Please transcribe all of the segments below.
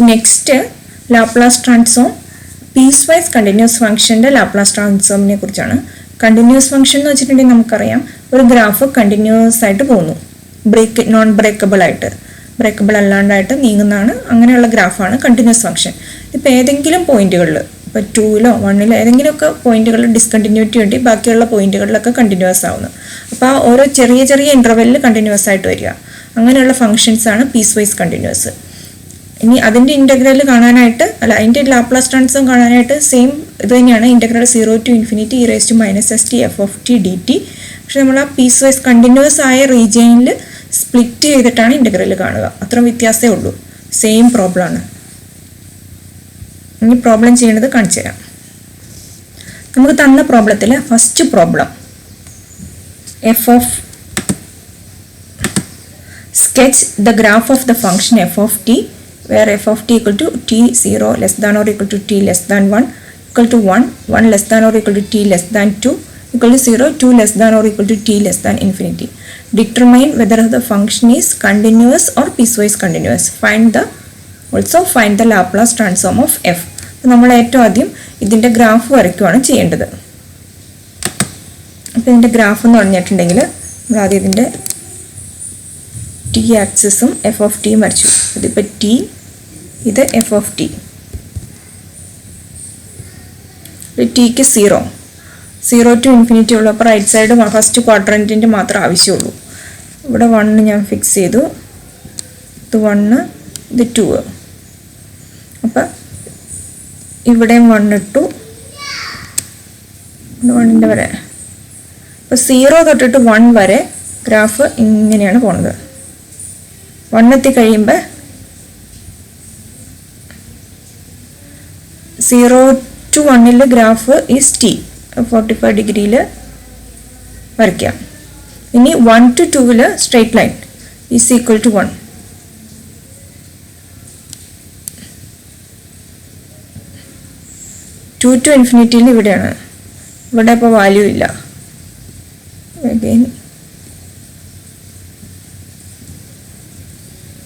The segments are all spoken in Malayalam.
Next Laplace transform piecewise continuous ഫംഗ്ഷൻ്റെ ലാപ്ലാസ് ട്രാൻസ്ഫോമിനെ കുറിച്ചാണ്. കണ്ടിന്യൂസ് ഫംഗ്ഷൻ എന്ന് വെച്ചിട്ടുണ്ടെങ്കിൽ നമുക്കറിയാം ഒരു ഗ്രാഫ് കണ്ടിന്യൂസ് ആയിട്ട് പോകുന്നു, നോൺ ബ്രേക്കബിൾ അല്ലാണ്ടായിട്ട് നീങ്ങുന്നതാണ്. അങ്ങനെയുള്ള ഗ്രാഫാണ് കണ്ടിന്യൂസ് ഫംഗ്ഷൻ. ഇപ്പോൾ ഏതെങ്കിലും പോയിന്റുകളിൽ, ഇപ്പോൾ 2-ലോ 1-ലോ ഏതെങ്കിലുമൊക്കെ പോയിന്റുകളിൽ ഡിസ്കണ്ടിന്യൂറ്റി വേണ്ടി ബാക്കിയുള്ള പോയിന്റുകളിലൊക്കെ കണ്ടിന്യൂസ് ആവുന്നു. അപ്പോൾ ആ ഓരോ ചെറിയ ചെറിയ ഇൻ്റർവെല്ലിൽ കണ്ടിന്യൂസ് ആയിട്ട് വരിക, അങ്ങനെയുള്ള ഫംഗ്ഷൻസ് ആണ് പീസ് വൈസ് കണ്ടിന്യൂസ്. ഇനി അതിൻ്റെ ഇൻ്റഗ്രൽ കാണാനായിട്ട്, അതിൻ്റെ ലാപ്ലാസ് ട്രാൻസ്ഫോം കാണാനായിട്ട് സെയിം ഇത് തന്നെയാണ്, integral 0 to ∞ e⁻st f(t) dt. പക്ഷെ നമ്മൾ ആ പീസ് വൈസ് കണ്ടിന്യൂസ് ആയ റീജിയനിൽ സ്പ്ലിറ്റ് ചെയ്തിട്ടാണ് ഇൻ്റഗ്രൽ കാണുക. അത്ര വ്യത്യാസമേ ഉള്ളൂ. സെയിം പ്രോബ്ലം ആണ്. ഇനി പ്രോബ്ലം ചെയ്യേണ്ടത് കാണിച്ചു തരാം. നമുക്ക് തന്ന പ്രോബ്ലത്തിൽ first problem sketch the graph of the function f(t) where f(t) equal to t 0 less than or equal to t less than 1 equal to 1 1 less than or equal to t less than 2 equal to 0 2 less than or equal to t less than infinity. Determine whether the function is continuous or piecewise continuous. Find the Laplace transform of f. നമ്മൾ ഏറ്റവും ആദ്യം ഇതിൻ്റെ ഗ്രാഫ് വരയ്ക്കുകയാണ് ചെയ്യേണ്ടത്. അപ്പോൾ ഇതിൻ്റെ ഗ്രാഫ് എന്ന് പറഞ്ഞിട്ടുണ്ടെങ്കിൽ നമ്മൾ ആദ്യം ഇതിൻ്റെ ടി ആക്സിസും f(t) വരച്ചു. ഇതിപ്പോൾ t, ഇത് f(t). ടിക്ക് 0 to ∞ ഉള്ളൂ. അപ്പോൾ റൈറ്റ് സൈഡ് ഫസ്റ്റ് ക്വാഡ്രൻറ്റിൻ്റെ മാത്രം ആവശ്യമുള്ളൂ. ഇവിടെ 1 ഞാൻ ഫിക്സ് ചെയ്തു, ഇത് 1 ഇത് 2. അപ്പം ഇവിടെയും 1 ഇട്ടു, 1ൻ്റെ വരെ. അപ്പോൾ 0 തൊട്ടിട്ട് 1 വരെ ഗ്രാഫ് ഇങ്ങനെയാണ് പോകുന്നത്. 1 എത്തി കഴിയുമ്പോൾ 0 to 1 ഗ്രാഫ് ഈസ് t 45 ഡിഗ്രിയിൽ വരയ്ക്കാം. ഇനി 1 to 2 straight line is equal to 1. Two to ഇൻഫിനിറ്റിയിൽ ഇവിടെയാണ്. ഇവിടെ ഇപ്പോൾ വാല്യൂ ഇല്ല. അഗെയിൻ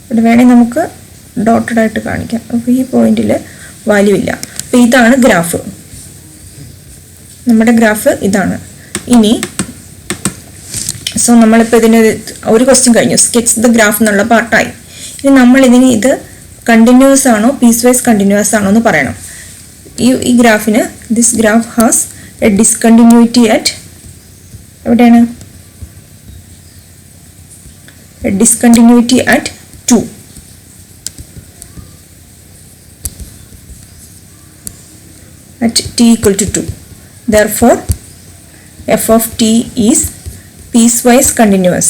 ഇവിടെ വേണമെങ്കിൽ നമുക്ക് ഡോട്ടഡ് ആയിട്ട് കാണിക്കാം. അപ്പോൾ ഈ പോയിന്റിൽ വാല്യൂ ഇല്ല. അപ്പോൾ ഇതാണ് ഗ്രാഫ്, നമ്മുടെ ഗ്രാഫ് ഇതാണ്. ഇനി നമ്മളിപ്പോൾ ഇതിന് ഒരു ക്വസ്റ്റ്യൻ കഴിഞ്ഞു, സ്കെച്ച് ദ ഗ്രാഫ് എന്നുള്ള പാർട്ടായി. ഇനി നമ്മളിതിന് ഇത് കണ്ടിന്യൂസ് ആണോ പീസ് വൈസ് കണ്ടിന്യൂസ് ആണോ എന്ന് പറയണം. ഈ ഗ്രാഫിന് this graph has a discontinuity at എവിടെയാണ്? A discontinuity at 2. at t equal to 2. Therefore, f(t) is piecewise continuous.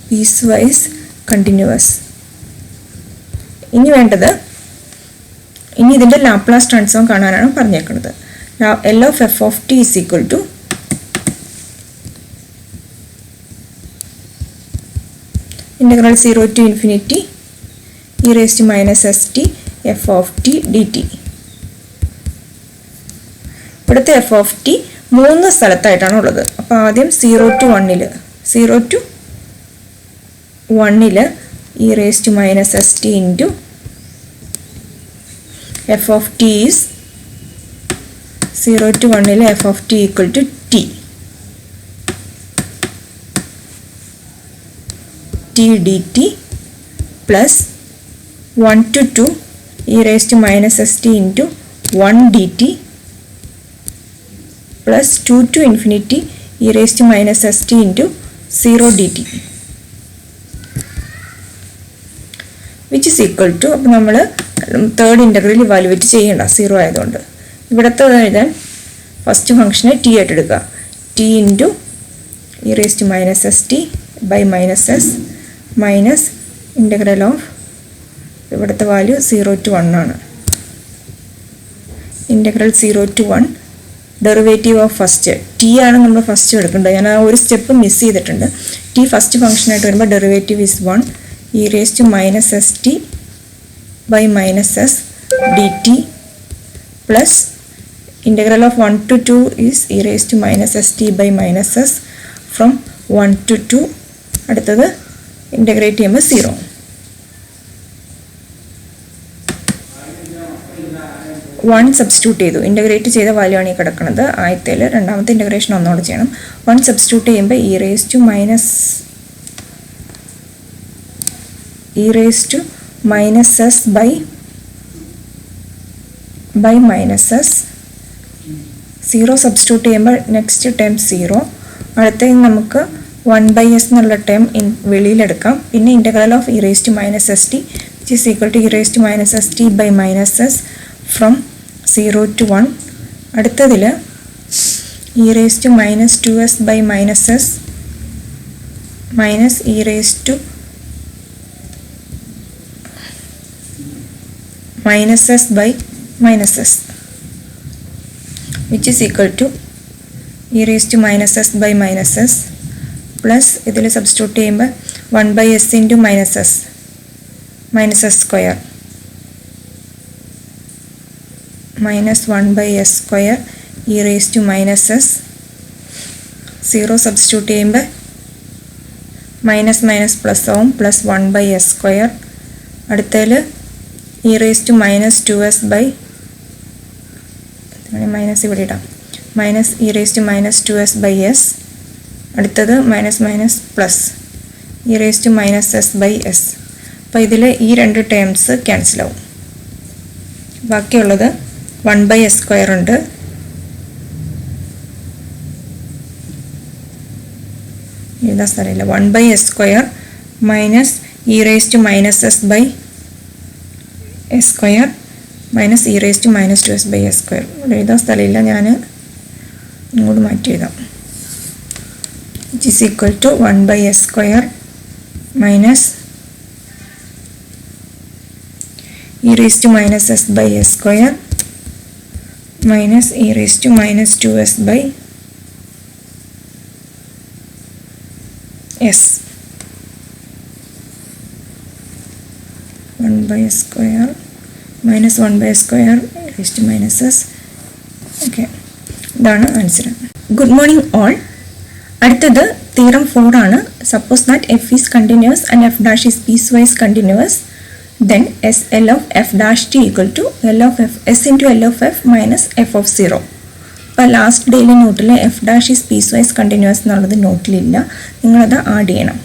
Piecewise continuous. ഇനി വേണ്ടത്, ഇനി ഇതിൻ്റെ ലാപ്ലാസ് ട്രാൻസ്ഫോം കാണാനാണ് പറഞ്ഞേക്കുന്നത്. L of f(t) is equal to integral 0 to ∞ e⁻st f(t) dt. ഇവിടുത്തെ f(t) 3 സ്ഥലത്തായിട്ടാണ് ഉള്ളത്. അപ്പോൾ ആദ്യം 0 to 1 e⁻st into f(t) is 0 to 1 f(t) equal to t dt plus 1 to 2 e⁻st into 1 dt plus 2 to ∞ e⁻st into 0 dt which is equal to, അപ്പോൾ നമ്മൾ തേർഡ് ഇൻ്റഗ്രൽ ഇവാലുവേറ്റ് ചെയ്യേണ്ട 0 ആയതുകൊണ്ട് ഇവിടുത്തെ എഴുതാൻ ഫസ്റ്റ് ഫംഗ്ഷനെ t ആയിട്ട് എടുക്കുക. t into e⁻st by -s minus integral of ഇവിടുത്തെ വാല്യൂ 0 to 1 ആണ്. Integral 0 to 1 derivative of first t ആണ് നമ്മൾ ഫസ്റ്റ് എടുക്കേണ്ടത്. ഞാൻ ആ ഒരു സ്റ്റെപ്പ് മിസ് ചെയ്തിട്ടുണ്ട്. ടി ഫസ്റ്റ് ഫംഗ്ഷനായിട്ട് വരുമ്പോൾ derivative is 1 e⁻st by -s dt plus integral of 1 to 2 is e⁻st by -s from 1 to 2. അടുത്തത് ഇൻ്റഗ്രേറ്റ് ചെയ്യുമ്പോൾ 0. വൺ സബ്സ്റ്റിറ്റ്യൂട്ട് ചെയ്തു. ഇൻ്റഗ്രേറ്റ് ചെയ്ത വാല്യൂ ആണ് ഈ കിടക്കുന്നത്. ആദ്യത്തേൽ രണ്ടാമത്തെ ഇൻ്റഗ്രേഷൻ ഒന്നുകൂടെ ചെയ്യണം. 1 സബ്സ്റ്റിറ്റ്യൂട്ട് ചെയ്യുമ്പോൾ e raised to minus s by minus s. 0 substitute ചെയ്യുമ്പോൾ നെക്സ്റ്റ് ടേം 0. അടുത്തത് നമുക്ക് 1/s എന്നുള്ള ടേം വെളിയിലെടുക്കാം. പിന്നെ integral of e raised to minus st which is equal to e raised to minus st by minus s from 0 to 1. അടുത്തതിൽ e raised to minus 2s by minus s minus e raised to minus s by minus s which is equal to e raised to minus s by minus s plus ഇതിൽ സബ്സ്റ്റിറ്റ്യൂട്ട് ചെയ്യുമ്പോൾ 1/s into minus s square minus 1/s square e raised to minus s. 0 substitute ചെയ്യുമ്പോൾ മൈനസ് മൈനസ് പ്ലസ് ആവും, പ്ലസ് 1/s square. അടുത്തതിൽ e raised to minus 2s by minus ഇവിടെ ഇടാം, minus e raised to minus 2s by s. അടുത്തത് minus minus plus e raised to minus s by s. അപ്പോൾ ഇതിൽ ഈ രണ്ട് ടേംസ് ക്യാൻസൽ ആവും. ബാക്കിയുള്ളത് 1/s square ഉണ്ട്. എഴുതാൻ സ്ഥലമില്ല. 1/s square minus e raised to minus s by s square minus e raised to minus 2s by s square. ഇവിടെ എഴുതാൻ സ്ഥലമില്ല, ഞാൻ ഇങ്ങോട്ട് മാറ്റി എഴുതാം. which is equal to 1/s square minus e raised to minus s by s square minus e raised to minus 2s by s. 1/s square minus 1/s square e raised to minus s. Okay, ഇതാണ് ആൻസർ. Good morning all. അടുത്തത് തിയറം 4 ആണ്. Suppose that f is continuous and f dash is piecewise continuous, then SL of f dash t equal to L of f s into L of f minus f of 0. അപ്പോൾ ലാസ്റ്റ് ഡെയിലി നോട്ടിൽ f dash is piecewise continuous എന്നുള്ളത് നോട്ടിലില്ല, നിങ്ങളത് ആഡ് ചെയ്യണം.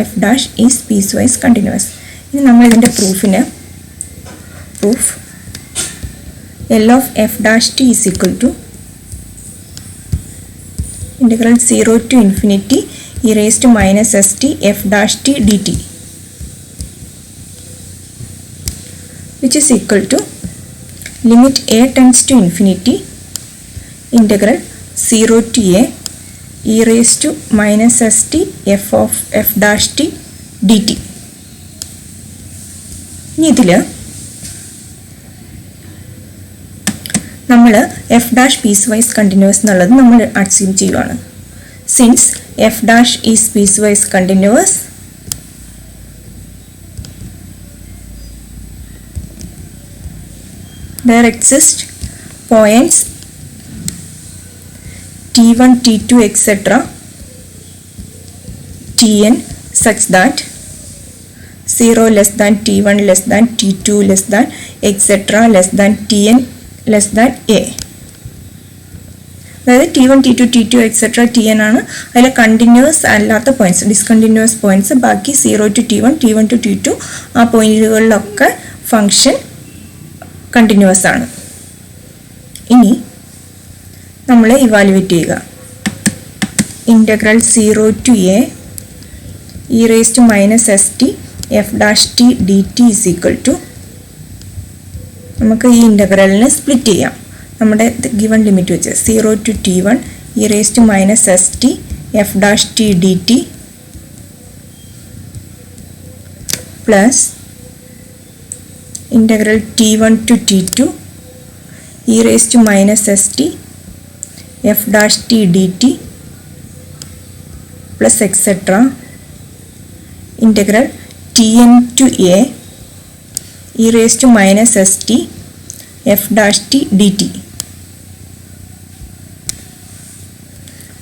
F dash is piecewise continuous. ഇനി നമ്മൾ ഇതിൻ്റെ proof L of f dash t is equal to integral 0 to infinity e raised to minus st f dash t dt, which is equal to limit a tends to infinity integral 0 to a e raised to minus st f of f dash t dt. ഇനി ഇതിൽ നമ്മൾ f dash piecewise continuous എന്നുള്ളത് നമ്മൾ അസ്യൂം ചെയ്യുവാണ്. Since f dash is piecewise continuous, there exist points t1, t2, etc. tn such that 0 less than t1 less than t2 less than etc. less than tn less than a. അതായത് t1, t2, t2, etc. tn ആണ്. അതിൽ കണ്ടിന്യൂസ് അല്ലാത്ത പോയിന്റ്സ്, ഡിസ്കണ്ടിന്യൂസ് പോയിന്റ്സ് ബാക്കി 0 to t1, t1 to t2 ആ പോയിന്റുകളിലൊക്കെ ഫങ്ഷൻ കണ്ടിന്യൂസ് ആണ്. ഇനി നമ്മൾ ഇവാലുവേറ്റ് ചെയ്യുക. Integral 0 to a e raised to minus st f dash t dt is equal to, നമുക്ക് ഈ ഇൻ്റഗ്രലിനെ സ്പ്ലിറ്റ് ചെയ്യാം. നമ്മുടെ ഗിവൺ ലിമിറ്റ് വെച്ച് 0 to t1 e raised to minus st f dash t dt plus integral t1 to t2 e raised to minus st f dash t dt plus etc. integral tn to a e raised to minus st f dash t dt,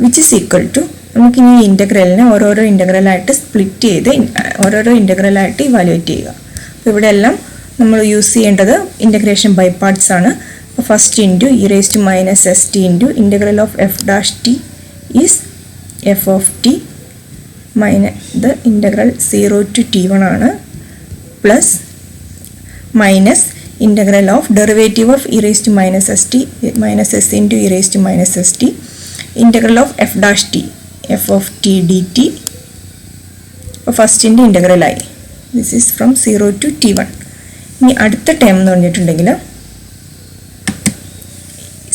which is equal to നമുക്കിനി ഈ ഇൻ്റഗ്രലിനെ ഓരോരോ ഇൻ്റഗ്രലായിട്ട് സ്പ്ലിറ്റ് ചെയ്ത് ഓരോരോ ഇൻ്റഗ്രലായിട്ട് ഇവാലുവേറ്റ് ചെയ്യുക. അപ്പോൾ ഇവിടെ എല്ലാം നമ്മൾ യൂസ് ചെയ്യേണ്ടത് ഇൻ്റഗ്രേഷൻ ബൈ പാർട്സ് ആണ്. അപ്പോൾ first into e raise to minus s t into integral of f dash t is f of t ഇത് ഇൻ്റഗ്രൽ 0 to t1 ആണ്, plus minus integral of derivative of e raise to minus s t minus s into e raise to minus s t integral of f dash t f of t d t. അപ്പോൾ ഫസ്റ്റിൻ്റെ ഇൻ്റഗ്രലായി. This is from 0 to t1. ഇനി അടുത്ത ടേം എന്ന് പറഞ്ഞിട്ടുണ്ടെങ്കിൽ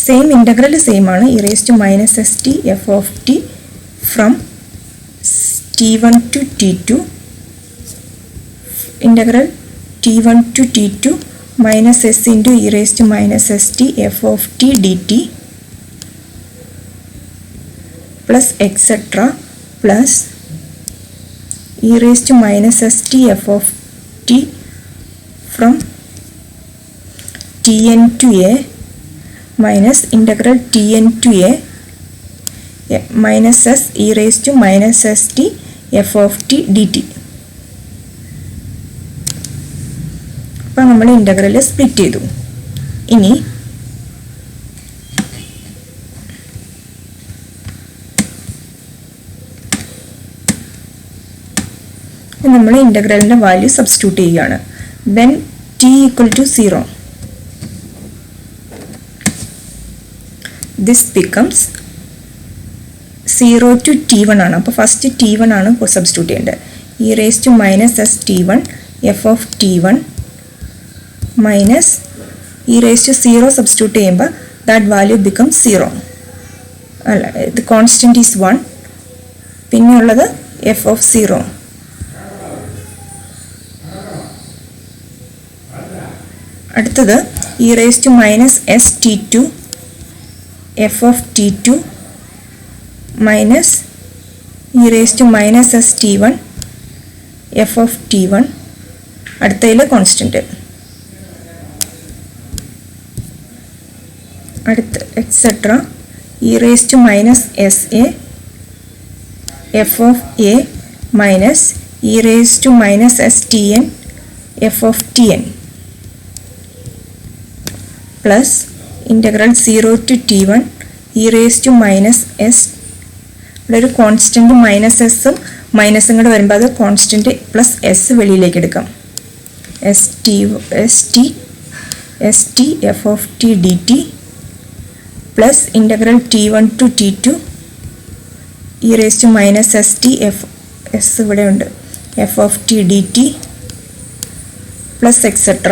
സെയിം ഇൻ്റഗ്രൽ സെയിം ആണ്. E raise to minus s t f of t from t1 to t2 integral t1 to t2 minus s into e raised to minus st f of t dt plus etc plus e raised to minus st f of t from tn to a minus integral tn to a minus s e raised to minus st f of t dt. അപ്പോൾ നമ്മൾ ഇൻ്റഗ്രൽ സ്പ്ലിറ്റ് ചെയ്തു. ഇനി നമ്മൾ ഇൻ്റഗ്രലിൻ്റെ വാല്യൂ സബ്സ്റ്റിറ്റ്യൂട്ട് ചെയ്യുകയാണ്. When t equal to 0 this becomes 0 to t1 ആണ്. അപ്പോൾ ഫസ്റ്റ് t1 ആണ് സബ്സ്റ്റിറ്റ്യൂട്ട് ചെയ്യേണ്ടത്. E raise to minus s t1 f of t1 minus e raise to 0 substitute ചെയ്യുമ്പോൾ ദാറ്റ് വാല്യൂ ബിക്കം 0. അല്ല, ഇത് കോൺസ്റ്റൻറ്റ് ഈസ് 1. പിന്നെ ഉള്ളത് എഫ് ഓഫ് 0 അടുത്തത് e raise to minus s t2 f of t2 minus e raised to minus s t1 f of t1 അടുത്തതിൽ കോൺസ്റ്റൻറ്റ് അടുത്ത etcetera e raised to minus s a f of a minus e raised to minus s tn f of tn plus integral 0 to t1 e raised to minus s ഇവിടെ ഒരു കോൺസ്റ്റൻറ്റ് മൈനസ് എസും മൈനസും കൂടെ വരുമ്പോൾ അത് കോൺസ്റ്റൻറ്റ് പ്ലസ് എസ് വെളിയിലേക്ക് എടുക്കാം. S t f of t d t plus integral t1 to t2 e raise to minus s t f s ഇവിടെ ഉണ്ട് f of t d t plus etcetera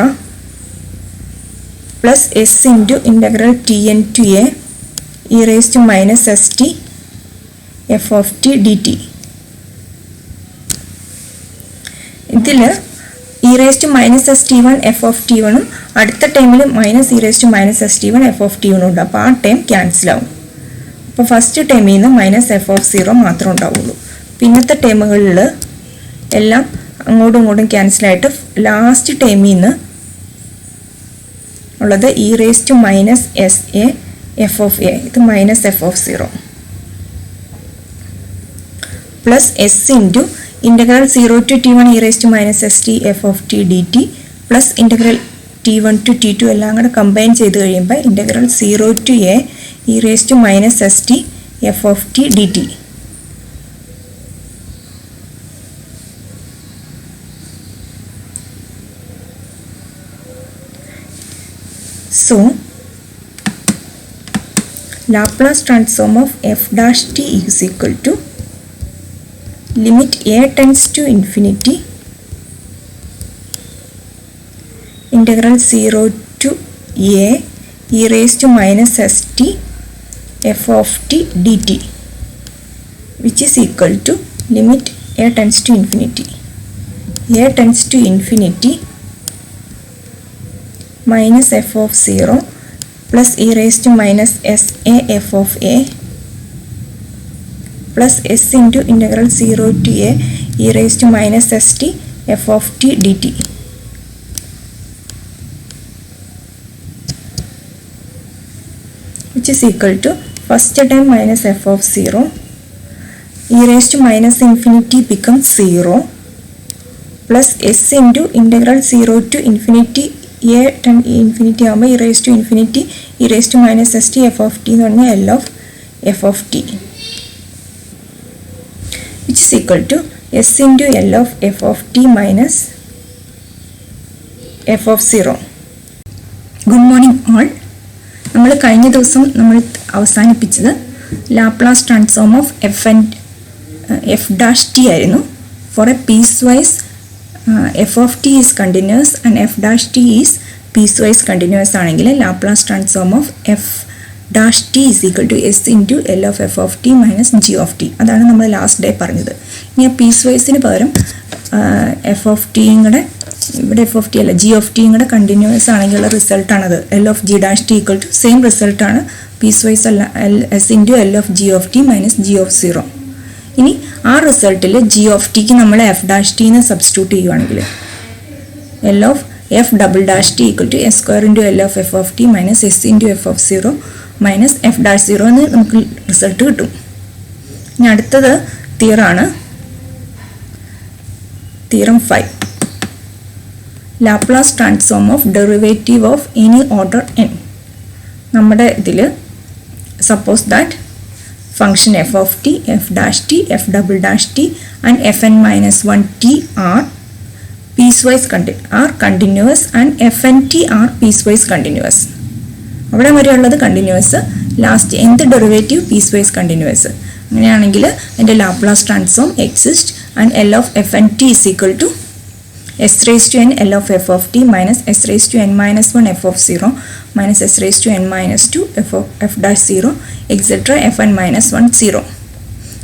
plus s into integral tn to a e raise to minus s t f of t d t. ഇതിൽ e raise to minus s t 1 f of t 1ഉം അടുത്ത ടൈമിൽ minus e raise to minus s t 1 f of T 1 ഉണ്ട്. അപ്പോൾ ആ ടൈം ക്യാൻസൽ ആവും. അപ്പോൾ ഫസ്റ്റ് ടൈമിൽ നിന്ന് മൈനസ് എഫ് ഓഫ് 0 മാത്രമേ ഉണ്ടാവുള്ളൂ. പിന്നത്തെ ടൈമുകളിൽ എല്ലാം അങ്ങോട്ടും ഇങ്ങോട്ടും ക്യാൻസലായിട്ട് ലാസ്റ്റ് ടൈമിൽ നിന്ന് ഉള്ളത് e raise to minus s a f of a ഇത് minus f of 0 plus s into integral 0 to t1 e raise to minus s t f of t d t plus integral t1 to t2 എല്ലാം കൂടെ കമ്പൈൻ ചെയ്ത് കഴിയുമ്പോൾ integral 0 to a e raise to minus s t f of t d t. So Laplace transform of f dash t is equal to limit a tends to infinity integral 0 to a e raised to minus st f of t dt which is equal to limit a tends to infinity minus f of 0 plus e raised to minus sa f of a plus s into integral 0 to a e raised to minus st f of t dt which is equal to first term minus f of 0 e raised to minus infinity becomes 0 plus s into integral 0 to infinity a and infinity ആകുമ്പോൾ e raised to minus st f of t എന്ന് പറഞ്ഞാൽ L of f of t which is equal to s into L of f of t minus f of 0. Good morning all. നമ്മൾ കഴിഞ്ഞ ദിവസം നമ്മൾ അവസാനിപ്പിച്ചത് Laplace transform of f dash t ആയിരുന്നു. For a piecewise f of t is continuous and f dash t is piecewise continuous ആണെങ്കിൽ Laplace transform of f dash t is equal to s into L of f of t minus g of t. അതാണ് നമ്മൾ ലാസ്റ്റ് ഡേ പറഞ്ഞത്. ഇനി ആ പീസ്വൈസിന് പകരം f of t കൂടെ ഇവിടെ f of t അല്ല g of t കൂടെ കണ്ടിന്യൂസ് ആണെങ്കിലുള്ള റിസൾട്ടാണത്. L of g dash t equal to same റിസൾട്ടാണ് പീസ്വൈസ് അല്ല s into L of g of t minus g of 0. ഇനി ആ റിസൾട്ടിൽ g of tക്ക് നമ്മൾ f dash t ന്ന് സബ്സ്റ്റിറ്റ്യൂട്ട് ചെയ്യുവാണെങ്കിൽ L of f double dash t equal to s square into L of f of t minus s into f of 0 minus f dash 0 എന്ന് നമുക്ക് റിസൾട്ട് കിട്ടും. ഇനി അടുത്തത് തിയറാണ് theorem 5. Laplace transform of derivative of any order n. നമ്മുടെ ഇതിൽ suppose that function f of t, f dash t, f double dash t and fn minus 1t are continuous and fnt are piecewise continuous. അവിടെ വരെയുള്ളത് കണ്ടിന്യൂസ്, ലാസ്റ്റ് എന്ത് ഡെറിവേറ്റീവ് പീസ്വൈസ് കണ്ടിന്യൂസ്. അങ്ങനെയാണെങ്കിൽ എൻ്റെ Laplace transform exist and L of fnt is equal to s raised to n L of f of t minus s raised to n minus 1 f of 0 minus s raised to n minus 2 f dash 0 etc. fn minus 1 0.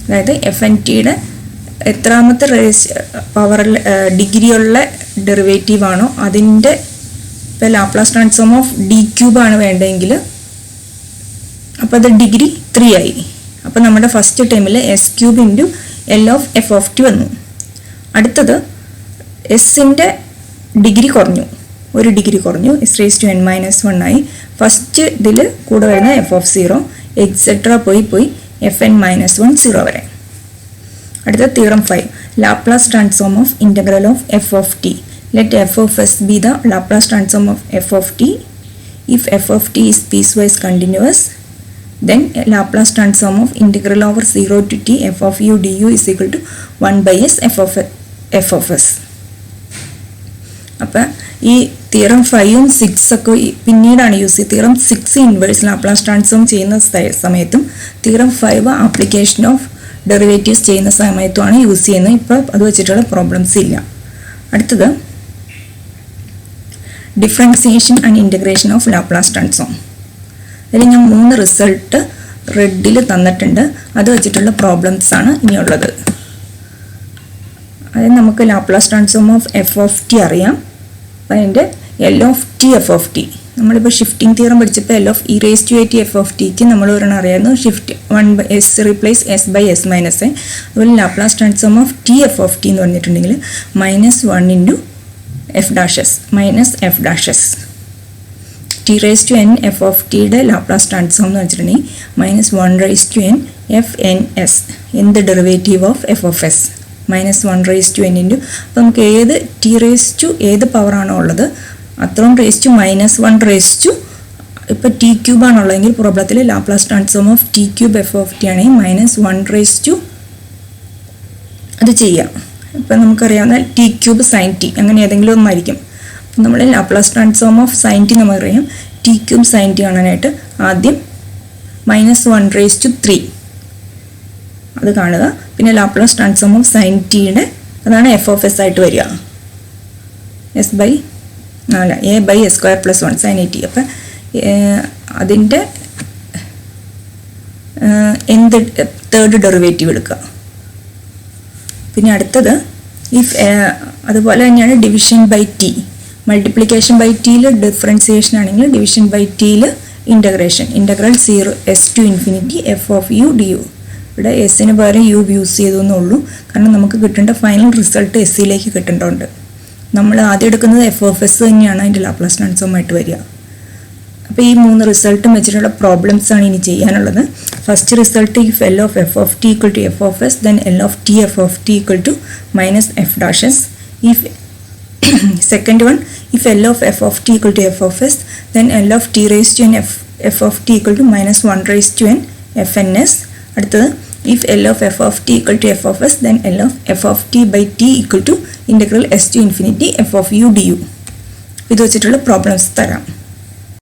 അതായത് fntയുടെ എത്രാമത്തെ പവർ ഡിഗ്രിയുള്ള ഡെറിവേറ്റീവ് ആണോ അതിൻ്റെ ഇപ്പോൾ Laplace transform of D cube ആണ് വേണ്ടതെങ്കിൽ അപ്പോൾ അത് ഡിഗ്രി 3 ആയി. അപ്പോൾ നമ്മുടെ ഫസ്റ്റ് ടൈമിൽ S cube into L of f of t വന്നു. അടുത്തത് എസിൻ്റെ ഡിഗ്രി കുറഞ്ഞു, ഒരു ഡിഗ്രി കുറഞ്ഞു, s raise to n minus 1 ആയി. ഫസ്റ്റ് ഇതിൽ കൂടെ വരുന്ന f of 0 എക്സെട്ര പോയി fn minus 1 0 വരെ. അടുത്ത theorem 5. Laplace transform of integral of f of t. Let f of s be the Laplace transform of f of t. If f of t is piecewise continuous, then Laplace transform of integral over 0 to t f of u du is equal to 1 by s f of s. അപ്പം ഈ തിയറം 5ഉം 6 ഒക്കെ പിന്നീടാണ് യൂസ് ചെയ്യുക. തിയറം 6 ഇൻവേഴ്സ് ലാപ്ലാസ് ട്രാൻസ്ഫോം ചെയ്യുന്ന സമയത്തും തിയറം 5 ആപ്ലിക്കേഷൻ ഓഫ് ഡെറിവേറ്റീവ്സ് ചെയ്യുന്ന സമയത്തുമാണ് യൂസ് ചെയ്യുന്നത്. ഇപ്പോൾ അത് വെച്ചിട്ടുള്ള പ്രോബ്ലംസ് ഇല്ല. അടുത്തത് differentiation and integration of Laplace transform. അതിൽ ഞാൻ 3 റിസൾട്ട് റെഡിൽ തന്നിട്ടുണ്ട്. അത് വെച്ചിട്ടുള്ള പ്രോബ്ലംസ് ആണ് ഇനിയുള്ളത്. അതായത് നമുക്ക് Laplace transform of F of T അറിയാം. അപ്പം അതിൻ്റെ L of t f of t നമ്മളിപ്പോൾ ഷിഫ്റ്റിംഗ് തിയറം പഠിച്ചപ്പോൾ L of e raised to at f of tക്ക് നമ്മൾ ഒരെണ്ണം അറിയായിരുന്നു, shift 1 by s replace s by s minus a. അതുപോലെ Laplace transform of t f of t എന്ന് പറഞ്ഞിട്ടുണ്ടെങ്കിൽ -1 into f dashes minus f dashes. t raised to n f of tയുടെ ലാപ്ലാസ് ട്രാൻസ്ഫോം എന്ന് വെച്ചിട്ടുണ്ടെങ്കിൽ -1 raised to n f n s എന്ത് derivative of f of s -1 raised to n into. അപ്പോൾ നമുക്ക് ഏത് t raised to ഏത് പവറാണോ ഉള്ളത് അത്രയും raised to -1 raised to ഇപ്പോൾ ടി ക്യൂബ് ആണുള്ളതെങ്കിൽ പ്രോബ്ലത്തിൽ Laplace transform of t cube f of t ആണെങ്കിൽ -1 raised to അത് ചെയ്യാം. ഇപ്പം നമുക്കറിയാവുന്ന ടി ക്യൂബ് സൈൻ ടി അങ്ങനെ ഏതെങ്കിലും ഒന്നായിരിക്കും. അപ്പം നമ്മൾ Laplace transform of sine t നമുക്കറിയാം. ടി ക്യൂബ് സൈൻ ടി കാണാനായിട്ട് ആദ്യം -1 raised to 3 അത് കാണുക. പിന്നെ ലാപ്ലാസ് ട്രാൻസ്ഫോം ഓഫ് സൈൻ ടിയുടെ അതാണ് എഫ് ഓഫ് എസ് ആയിട്ട് വരിക. A by s square plus 1 sine a t. അപ്പം അതിൻ്റെ എന്ത് തേർഡ് ഡെറിവേറ്റീവ് എടുക്കുക. പിന്നെ അടുത്തത് അതുപോലെ തന്നെയാണ് division by t. Multiplication by ടിയിൽ ഡിഫറൻസിയേഷൻ ആണെങ്കിൽ ഡിവിഷൻ ബൈ ടിയിൽ integration integral 0 s to infinity f of u du. ഇവിടെ എസിന് പകരം യു യൂസ് ചെയ്തെന്നേ ഉള്ളൂ, കാരണം നമുക്ക് കിട്ടേണ്ട ഫൈനൽ റിസൾട്ട് എസ്സിലേക്ക് കിട്ടേണ്ടതുണ്ട്. നമ്മൾ ആദ്യം എടുക്കുന്നത് എഫ് ഓഫ് എസ് തന്നെയാണ് അതിൻ്റെ ലാപ്ലാസ് ട്രാൻസ്ഫോം ആയിട്ട് വരിക. അപ്പോൾ ഈ 3 റിസൾട്ടും വെച്ചിട്ടുള്ള പ്രോബ്ലംസ് ആണ് ഇനി ചെയ്യാനുള്ളത്. First result if L of f of t equal to f of s, then L of t f of t equal to minus f dash s. If second one, if L of f of t equal to f of s, then L of t raised to n f of t equal to minus 1 raised to n f n s. അടുത്തത് if L of f of t equal to f of s, then L of f of t by t equal to integral s to infinity f of u du. ഇത് വെച്ചിട്ടുള്ള പ്രോബ്ലംസ് തരാം.